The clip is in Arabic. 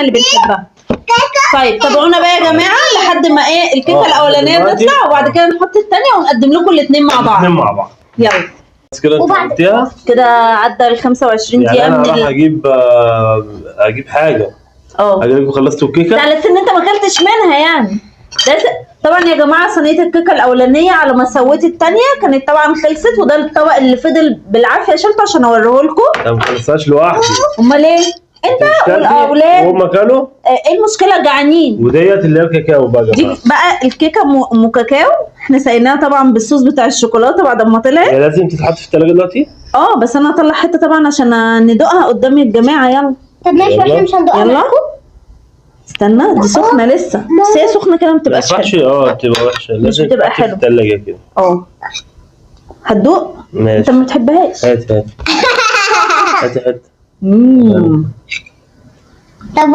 احنا اللي بنحبها. طيب تابعونا بقى يا جماعه لحد ما ايه الكيكه الاولانيه تطلع، وبعد كده نحط الثانيه ونقدم لكم الاثنين مع بعض. الاثنين مع بعض. يلا بس كده انت عملتيها كده عدى ال 25 دقيقه يعني. انا من راح اجيب حاجه. اجيب خلصتوا الكيكه؟ لا لسه ان انت ما اكلتش منها يعني. طبعا يا جماعه صينيه الكيكه الاولانيه على ما سويت الثانيه كانت طبعا خلصت، وده الطبق اللي فضل بالعافيه شلته عشان اوريه لكم. انا ما خلصتهاش لوحدي. امال ايه؟ انت والاولاد وهم كانوا ايه المشكله؟ جعانين. وديت اللي هي الكاكاو بقى. دي بقى الكيكه ام كاكاو، احنا سقيناها طبعا بالصوص بتاع الشوكولاته بعد ما طلعت. هي لازم تتحط في الثلاجه دلوقتي؟ بس انا هطلع حته طبعا عشان ندوقها قدام الجماعه. يلا طب ماشي واحنا مش هندوقها. يلا استنى دي سخنه لسه، بس هي سخنه كده ما بتبقاش حلوه. بتبقى وحشه، لازم بتبقى حلوه في الثلاجه كده. هتدوق؟ ماشي. انت ما بتحبهاش؟ هات هات. طب